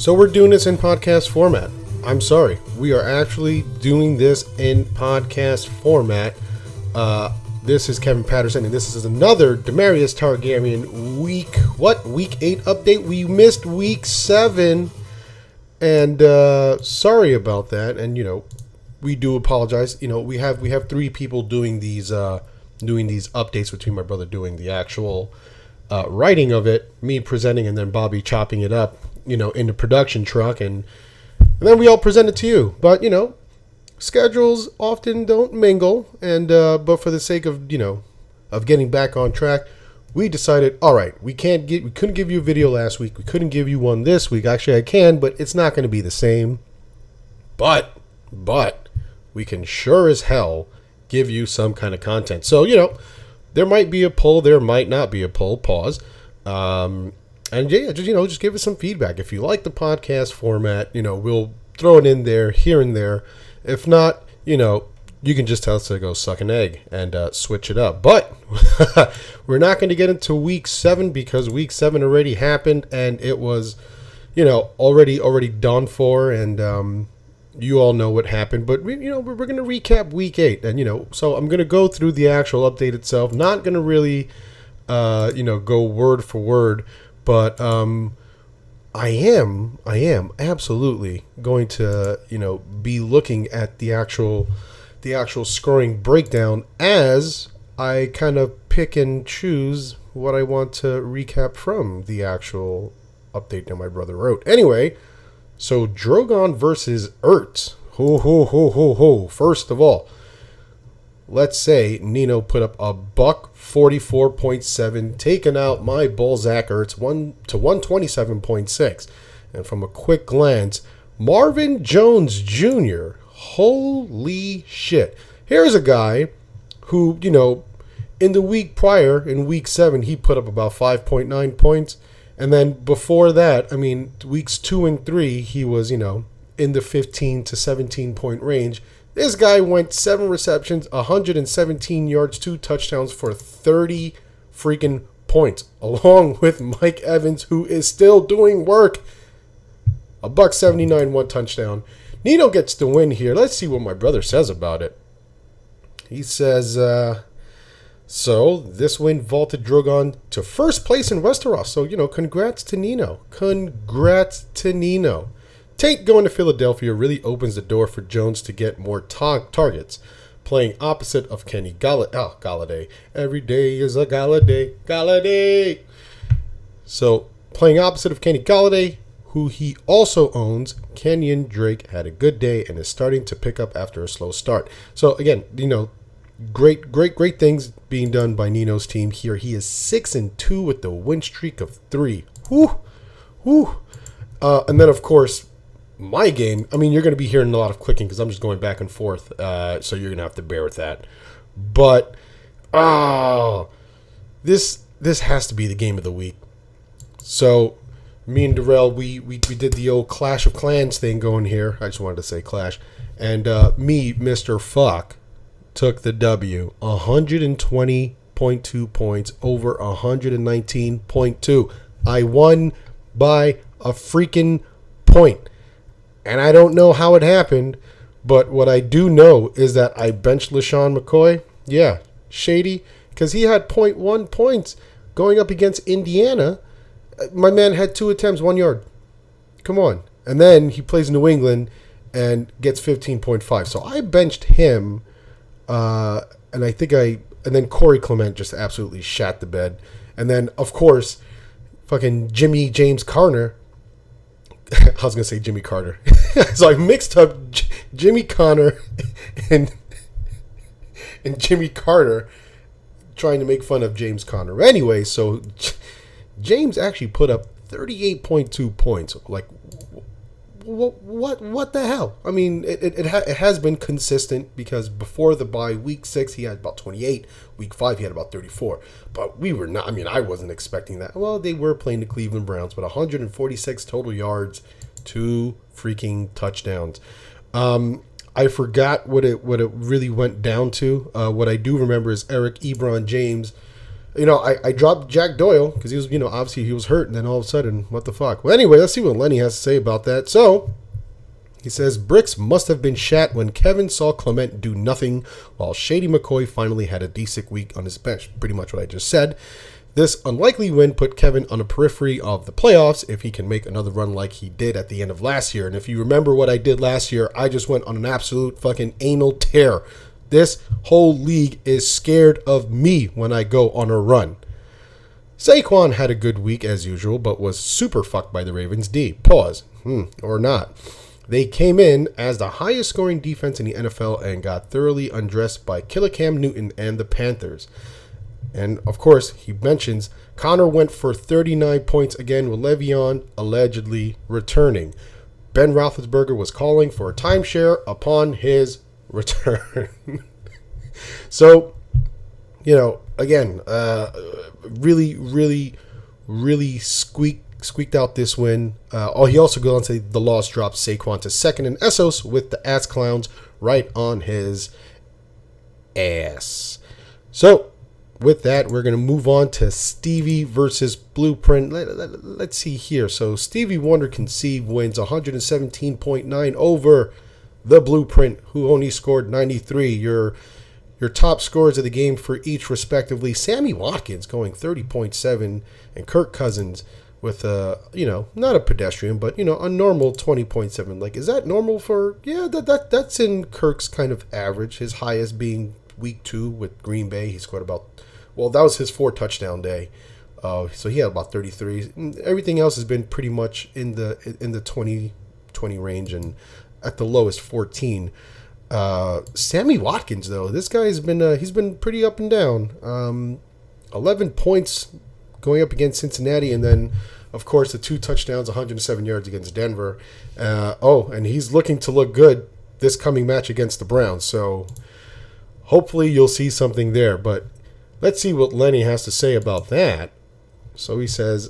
So we're doing this in podcast format. I'm sorry. We are actually doing this in podcast format. This is Kevin Patterson, and this is another Demarius Targaryen week 8 update. We missed week 7, and sorry about that. And we do apologize. We have 3 people doing these updates, between my brother doing the actual writing of it, me presenting, and then Bobby chopping it up, in the production truck, and then we all present it to you. But schedules often don't mingle, and but for the sake of getting back on track, we decided, all right, we couldn't give you a video last week, we couldn't give you one this week. Actually, I can, but it's not going to be the same. But we can sure as hell give you some kind of content. So there might be a poll, there might not be a poll. Pause. And yeah, just give us some feedback. If you like the podcast format, we'll throw it in there, here and there. If not, you can just tell us to go suck an egg and switch it up. But we're not going to get into week 7 because week 7 already happened, and it was, already done for, and you all know what happened. But we're going to recap week 8, and so I'm going to go through the actual update itself. Not going to really, go word for word. But I am absolutely going to be looking at the actual scoring breakdown as I kind of pick and choose what I want to recap from the actual update that my brother wrote. Anyway, so Drogon versus Ertz. Ho. First of all, let's say Nino put up a $144.7, taking out my Balzac Ertz 127.6. And from a quick glance, Marvin Jones Jr., holy shit. Here's a guy who, in the week prior, in week 7, he put up about 5.9 points. And then before that, weeks 2 and 3, he was, in the 15 to 17 point range. This guy went 7 receptions, 117 yards, 2 touchdowns for 30 freaking points, along with Mike Evans, who is still doing work. $179, 1 touchdown. Nino gets the win here. Let's see what my brother says about it. He says, so this win vaulted Drogon to first place in Westeros. So, congrats to Nino. Congrats to Nino. Tate going to Philadelphia really opens the door for Jones to get more targets, playing opposite of Kenny Galladay. Every day is a Galladay. So, playing opposite of Kenny Galladay, who he also owns, Kenyon Drake had a good day and is starting to pick up after a slow start. So, again, great things being done by Nino's team here. He is 6-2 with the win streak of 3. Whew. And then, of course, my game, you're going to be hearing a lot of clicking because I'm just going back and forth, so you're going to have to bear with that. But, this has to be the game of the week. So, me and Darrell, we did the old Clash of Clans thing going here. I just wanted to say Clash. And me, Mr. Fuck, took the W. 120.2 points over 119.2. I won by a freaking point. And I don't know how it happened, but what I do know is that I benched LaShawn McCoy. Yeah, shady, because he had 0.1 points going up against Indiana. My man had 2 attempts, 1 yard. Come on. And then he plays New England and gets 15.5. So I benched him, and then Corey Clement just absolutely shat the bed. And then, of course, fucking James Conner. I was going to say Jimmy Carter. So I mixed up Jimmy Conner and Jimmy Carter, trying to make fun of James Conner. Anyway, so James actually put up 38.2 points. Like, what the hell? It has been consistent because before the bye, week 6, he had about 28. Week 5, he had about 34. But we were not, I wasn't expecting that. Well, they were playing the Cleveland Browns, but 146 total yards, 2 freaking touchdowns. I forgot what it really went down to. What I do remember is Eric Ebron James I dropped Jack Doyle because he was, obviously he was hurt, and then all of a sudden, what the fuck? Well, anyway, let's see what Lenny has to say about that. So, he says, Bricks must have been shat when Kevin saw Clement do nothing while Shady McCoy finally had a decent week on his bench. Pretty much what I just said. This unlikely win put Kevin on the periphery of the playoffs if he can make another run like he did at the end of last year. And if you remember what I did last year, I just went on an absolute fucking anal tear. This whole league is scared of me when I go on a run. Saquon had a good week as usual, but was super fucked by the Ravens D. Pause. Or not. They came in as the highest scoring defense in the NFL and got thoroughly undressed by Killer Cam Newton and the Panthers. And, of course, he mentions Connor went for 39 points again with Le'Veon allegedly returning. Ben Roethlisberger was calling for a timeshare upon his return. So, again, really, really, really squeaked out this win. He also goes on to say the loss dropped Saquon to second in Essos with the ass clowns right on his ass. So, with that, we're going to move on to Stevie versus Blueprint. Let's see here. So, Stevie Wonder Conceived wins 117.9 over the Blueprint, who only scored 93. Your top scorers of the game for each, respectively. Sammy Watkins going 30.7, and Kirk Cousins with not a pedestrian, but a normal 20.7. Like, is that normal for? Yeah, that's in Kirk's kind of average. His highest being week 2 with Green Bay. He scored about. Well, that was his 4 touchdown day. So he had about 33. Everything else has been pretty much in the 20 range, and at the lowest 14. Sammy Watkins, though, this guy's been he's been pretty up and down. 11 points going up against Cincinnati, and then of course the 2 touchdowns, 107 yards against Denver. And he's looking to look good this coming match against the Browns. So hopefully you'll see something there. But let's see what Lenny has to say about that. So he says,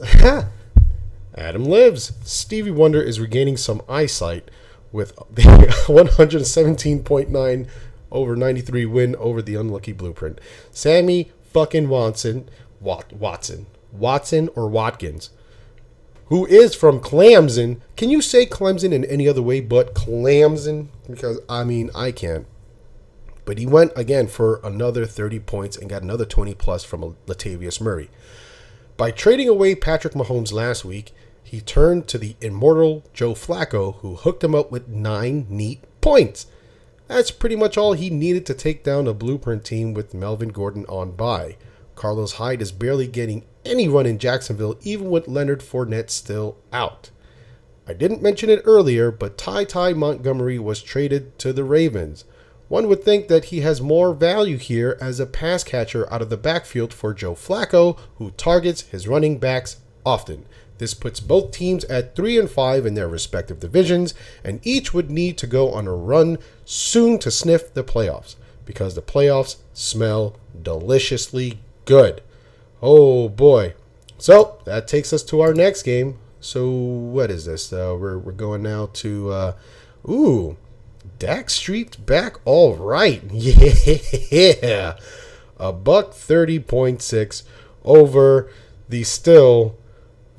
Adam lives. Stevie Wonder is regaining some eyesight with the 117.9 over 93 win over the unlucky Blueprint. Sammy fucking Watson or Watkins, who is from Clemson. Can you say Clemson in any other way but Clemson? Because, I can't. But he went again for another 30 points and got another 20 plus from Latavius Murray. By trading away Patrick Mahomes last week, he turned to the immortal Joe Flacco, who hooked him up with 9 neat points. That's pretty much all he needed to take down a Blueprint team with Melvin Gordon on bye. Carlos Hyde is barely getting any run in Jacksonville, even with Leonard Fournette still out. I didn't mention it earlier, but Ty Montgomery was traded to the Ravens. One would think that he has more value here as a pass catcher out of the backfield for Joe Flacco, who targets his running backs often. This puts both teams at 3-5 in their respective divisions, and each would need to go on a run soon to sniff the playoffs, because the playoffs smell deliciously good. Oh boy. So that takes us to our next game. So what is this? We're going now to Dak Street back all right. Yeah. $130.6 over the still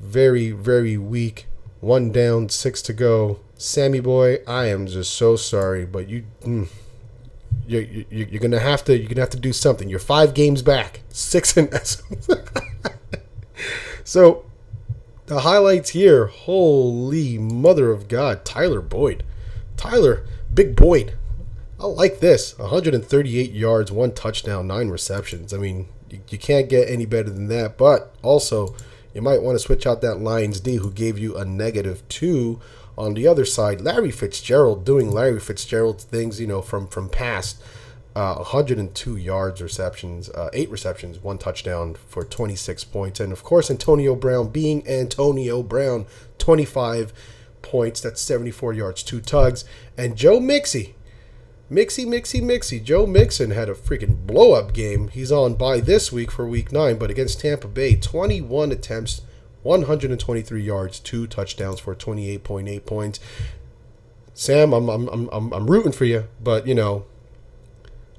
very, very weak 1 down, 6 to go. Sammy boy, I am just so sorry, but you're gonna have to do something. You're 5 games back, 6 in essence. So the highlights here, holy mother of God, Tyler, Big Boyd. I like this. 138 yards, 1 touchdown, 9 receptions. I mean, you can't get any better than that. But also, you might want to switch out that Lions D, who gave you a -2. On the other side, Larry Fitzgerald doing Larry Fitzgerald things, from past. 102 yards receptions, 8 receptions, 1 touchdown for 26 points. And, of course, Antonio Brown being Antonio Brown, 25 points. That's 74 yards, 2 tugs. And Joe Mixie. Joe Mixon had a freaking blow-up game. He's on bye this week for week 9, but against Tampa Bay, 21 attempts, 123 yards, 2 touchdowns for 28.8 points. Sam, I'm rooting for you, but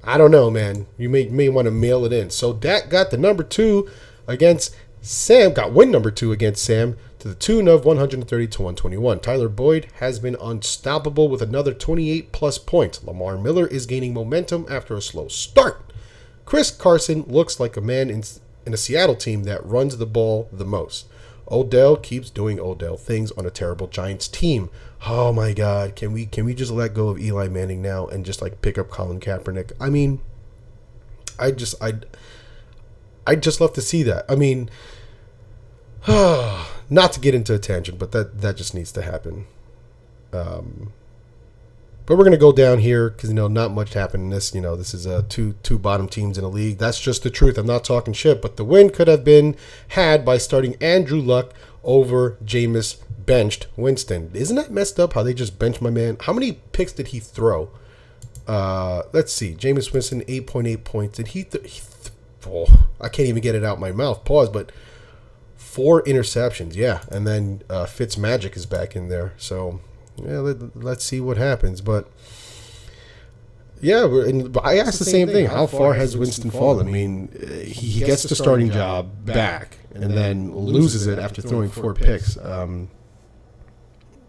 I don't know, man. You may want to mail it in. So Dak got the number 2 against Sam. Got win number 2 against Sam to the tune of 130 to 121. Tyler Boyd has been unstoppable with another 28 plus points. Lamar Miller is gaining momentum after a slow start. Chris Carson looks like a man in a Seattle team that runs the ball the most. Odell keeps doing Odell things on a terrible Giants team. Oh my God, can we just let go of Eli Manning now and just like pick up Colin Kaepernick? I mean, I'd just love to see that. I mean, not to get into a tangent, but that just needs to happen. But we're going to go down here because, not much happened in this. This is two bottom teams in the league. That's just the truth. I'm not talking shit. But the win could have been had by starting Andrew Luck over Jameis benched Winston. Isn't that messed up how they just benched my man? How many picks did he throw? Let's see. Jameis Winston, 8.8 points. Did he I can't even get it out my mouth. Pause. But 4 interceptions. Yeah. And then Fitzmagic is back in there. So... yeah, let's see what happens. But yeah, I asked the same thing. How far has Winston fallen? I mean, he gets the starting job back and then loses it after throwing 4 picks. But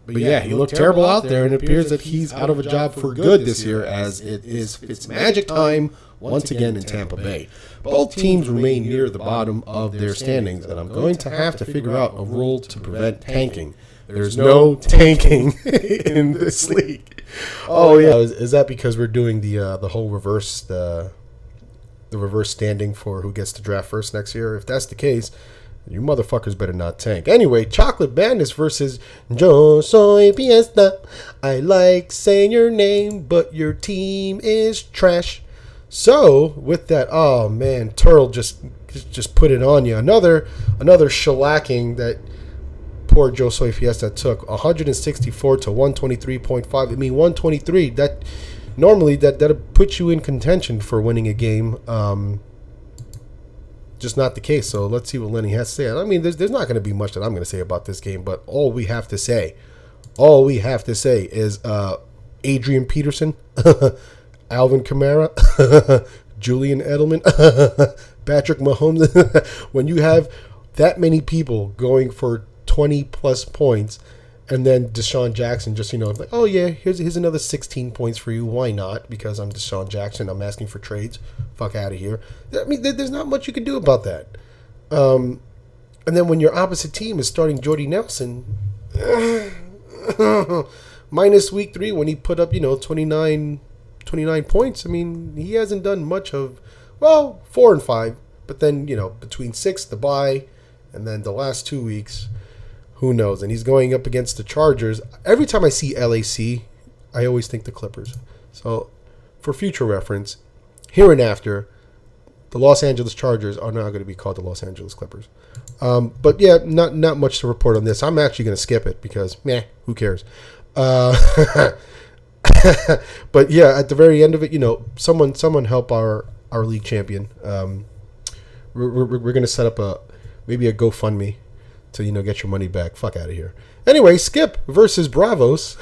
yeah, he looked terrible out there, and it appears that he's out of a job for good this year, as it is Fitzmagic time once again in Tampa Bay. Both teams remain near the bottom of their standings, and I'm going to have to figure out a rule to prevent tanking. There's no tanking in this league. Oh yeah, is that because we're doing the whole reverse the reverse standing for who gets to draft first next year? If that's the case, you motherfuckers better not tank. Anyway, Chocolate Bandits versus Yo Soy Fiesta. I like saying your name, but your team is trash. So with that, oh man, Turl just put it on you. Another shellacking that. Poor Joe Soy Fiesta took 164 to 123.5. I mean, 123. That normally that'll put you in contention for winning a game. Just not the case. So let's see what Lenny has to say. I mean, there's not going to be much that I'm going to say about this game, but all we have to say is Adrian Peterson, Alvin Kamara, Julian Edelman, Patrick Mahomes. When you have that many people going for 20 plus points, and then Deshaun Jackson just, like, oh yeah, here's another 16 points for you. Why not? Because I'm Deshaun Jackson. I'm asking for trades. Fuck out of here. I mean, there's not much you can do about that. And then when your opposite team is starting Jordy Nelson, minus week 3 when he put up, 29 points. I mean, he hasn't done much of, 4 and 5, but then, between 6, the bye, and then the last 2 weeks, who knows? And he's going up against the Chargers. Every time I see LAC, I always think the Clippers. So, for future reference, hereinafter, the Los Angeles Chargers are now going to be called the Los Angeles Clippers. But yeah, not much to report on this. I'm actually going to skip it because, who cares? But yeah, at the very end of it, someone help our league champion. We're going to set up maybe a GoFundMe to, get your money back. Fuck out of here. Anyway, Skip versus Bravos.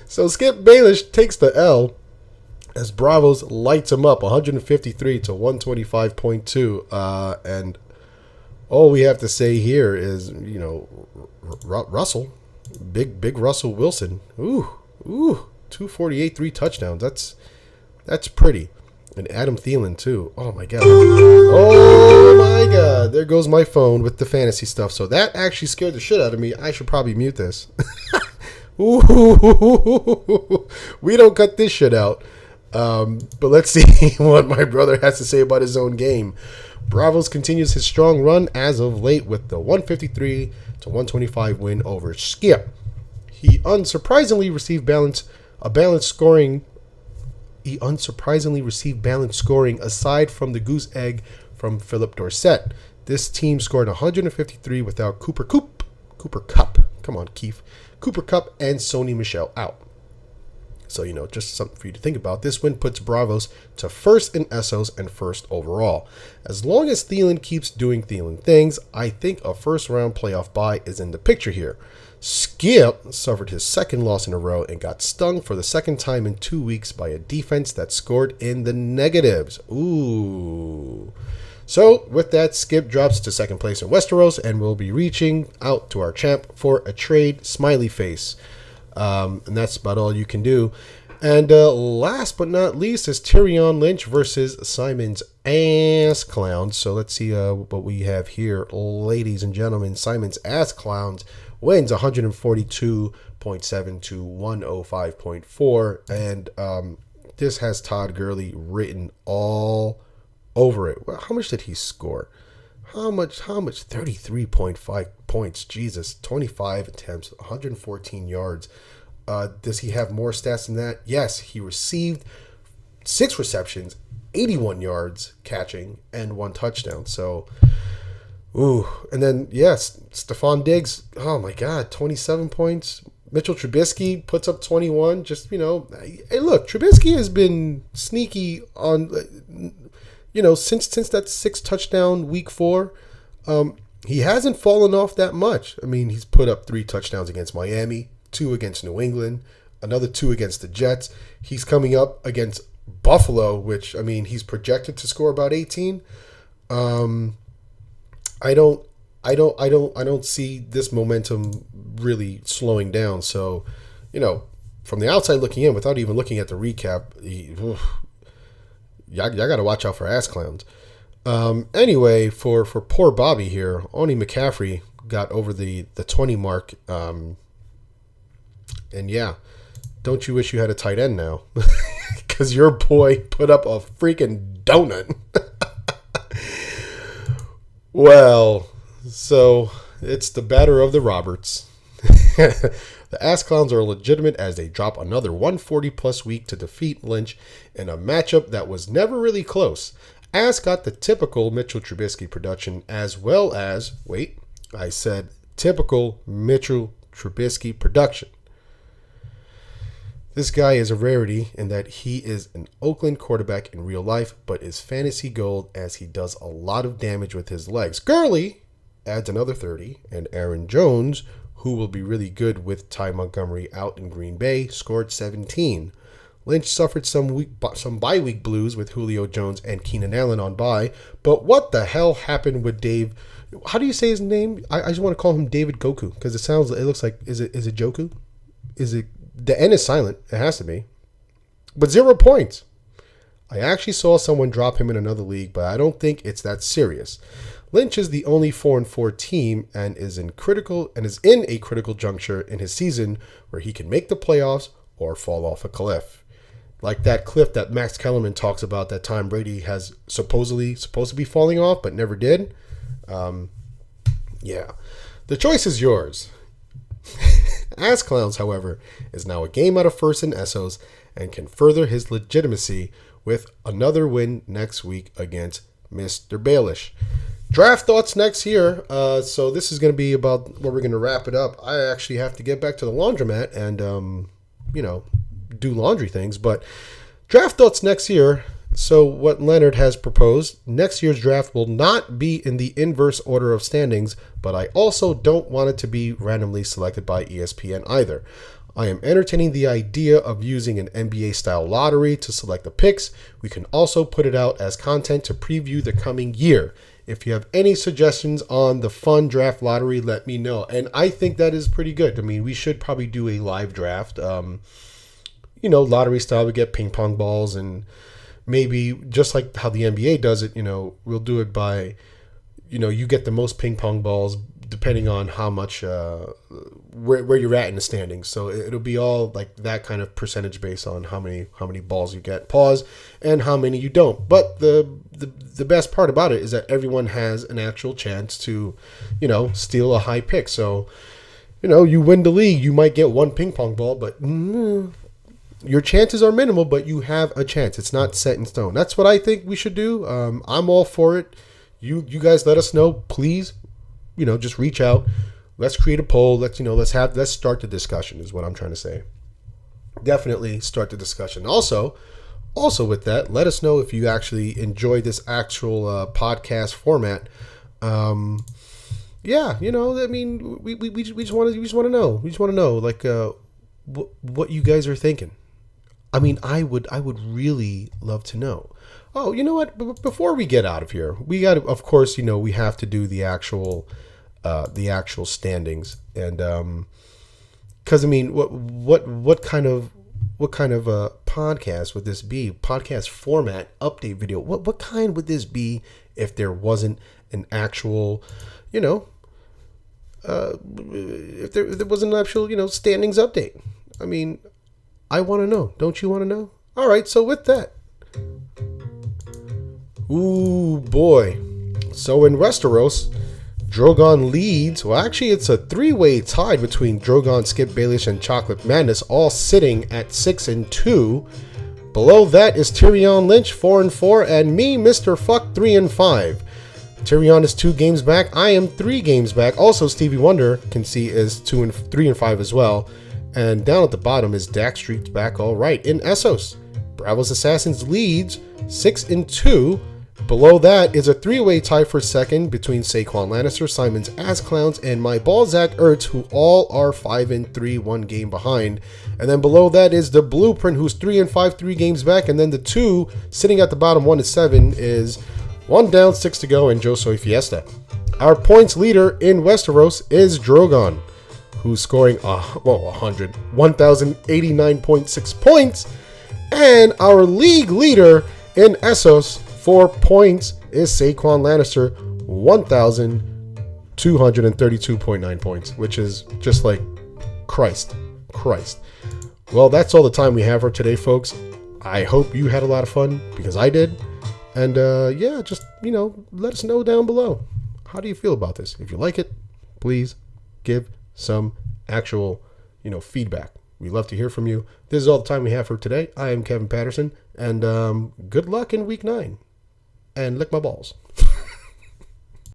So Skip Baelish takes the L as Bravos lights him up 153 to 125.2. And all we have to say here is, Russell, big Russell Wilson. Ooh, 248, 3 touchdowns. That's pretty. And Adam Thielen, too. Oh, my God. Oh, my God. There goes my phone with the fantasy stuff. So that actually scared the shit out of me. I should probably mute this. Ooh, we don't cut this shit out. But let's see what my brother has to say about his own game. Bravos continues his strong run as of late with the 153 to 125 win over Skip. He unsurprisingly received balanced scoring aside from the goose egg from Philip Dorsett. This team scored 153 without Cooper Kupp. Come on, Keith. Cooper Kupp and Sony Michel out. So, just something for you to think about. This win puts Bravos to first in Essos and first overall. As long as Thielen keeps doing Thielen things, I think a first-round playoff bye is in the picture here. Skip suffered his second loss in a row and got stung for the second time in 2 weeks by a defense that scored in the negatives. Ooh. So, with that, Skip drops to second place in Westeros and will be reaching out to our champ for a trade, smiley face. And that's about all you can do. And last but not least is Tyrion Lynch versus Simon's Ass Clowns. So let's see what we have here. Ladies and gentlemen, Simon's Ass Clowns wins 142.7 to 105.4. And this has Todd Gurley written all over it. Well, how much did he score? How much? 33.5 points. Jesus. 25 attempts, 114 yards. Does he have more stats than that? Yes, he received 6 receptions, 81 yards catching, and 1 touchdown. So, and then, yes, Stephon Diggs, oh my God, 27 points. Mitchell Trubisky puts up 21. Just, hey, look, Trubisky has been sneaky on, since that 6 touchdown week 4. He hasn't fallen off that much. I mean, he's put up 3 touchdowns against Miami, 2 against New England, another 2 against the Jets. He's coming up against Buffalo, which, I mean, he's projected to score about 18. I don't see this momentum really slowing down. So, from the outside looking in, without even looking at the recap, y'all got to watch out for ass clowns. Anyway, for poor Bobby here, Oni McCaffrey got over the 20 mark. And yeah, don't you wish you had a tight end now? Because your boy put up a freaking donut. Well, so it's the batter of the Roberts. The Ass Clowns are legitimate as they drop another 140-plus week to defeat Lynch in a matchup that was never really close. Ass got the typical Mitchell Trubisky production as well as, typical Mitchell Trubisky production. This guy is a rarity in that he is an Oakland quarterback in real life, but is fantasy gold as he does a lot of damage with his legs. Gurley adds another 30, and Aaron Jones, who will be really good with Ty Montgomery out in Green Bay, scored 17. Lynch suffered some bye-week blues with Julio Jones and Keenan Allen on bye, but what the hell happened with Dave? How do you say his name? I just want to call him David Goku because it looks like, is it Joku? Is it? The N is silent. It has to be. But 0 points. I actually saw someone drop him in another league, but I don't think it's that serious. Lynch is the only 4-4 team and is in a critical juncture in his season where he can make the playoffs or fall off a cliff. Like that cliff that Max Kellerman talks about that Tom Brady has supposedly supposed to be falling off but never did. Yeah. The choice is yours. Ass Clowns, however, is now a game out of first in Essos and can further his legitimacy with another win next week against Mr. Baelish. Draft thoughts next here. So this is going to be about where we're going to wrap it up. I actually have to get back to the laundromat and, do laundry things. But draft thoughts next year. So what Leonard has proposed, next year's draft will not be in the inverse order of standings, but I also don't want it to be randomly selected by ESPN either. I am entertaining the idea of using an NBA-style lottery to select the picks. We can also put it out as content to preview the coming year. If you have any suggestions on the fun draft lottery, let me know. And I think that is pretty good. I mean, we should probably do a live draft. Lottery style, we get ping pong balls and maybe just like how the NBA does it, we'll do it by, you get the most ping pong balls depending on how much, where you're at in the standings. So it'll be all like that kind of percentage based on how many balls you get, and how many you don't. But the best part about it is that everyone has an actual chance to, steal a high pick. So, you win the league, you might get 1 ping pong ball, but your chances are minimal, but you have a chance. It's not set in stone. That's what I think we should do. I'm all for it. You guys let us know, please. Just reach out. Let's create a poll. Let's start the discussion is what I'm trying to say. Definitely start the discussion. Also with that, let us know if you actually enjoy this actual podcast format. yeah, I mean, we just want to know. We just want to know, like, what you guys are thinking. I mean, I would really love to know. Oh, you know what? Before we get out of here, we got to, of course, we have to do the actual standings, and because I mean, what kind of a podcast would this be? Podcast format, update video. What kind would this be if there wasn't an actual, if there wasn't an actual, standings update? I mean, I want to know. Don't you want to know? All right. So with that, ooh boy. So in Westeros, Drogon leads. Well, actually, it's a three-way tie between Drogon, Skip Baelish, and Chocolate Madness, all sitting at 6-2. Below that is Tyrion Lynch, 4-4, and me, Mr. Fuck, 3-5. Tyrion is 2 games back. I am 3 games back. Also, Stevie Wonder can see is 3-5 as well. And down at the bottom is Dak Street's back all right. In Essos, Bravos Assassins leads 6-2. Below that is a 3-way tie for second between Saquon Lannister, Simon's Ass Clowns, and my Balzac Ertz, who all are 5-3, 1 game behind. And then below that is the Blueprint, who's 3-5, 3 games back. And then the 2 sitting at the bottom, 1-7, is 1 down, 6 to go, and Joe Soy Fiesta. Our points leader in Westeros is Drogon, who's scoring 1,089.6 points. And our league leader in Essos, 4 points, is Saquon Lannister, 1,232.9 points, which is just like Christ. Well, that's all the time we have for today, folks. I hope you had a lot of fun, because I did. And yeah, just, let us know down below. How do you feel about this? If you like it, please give some actual, feedback. We'd love to hear from you. This is all the time we have for today. I am Kevin Patterson, and good luck in week 9. And lick my balls.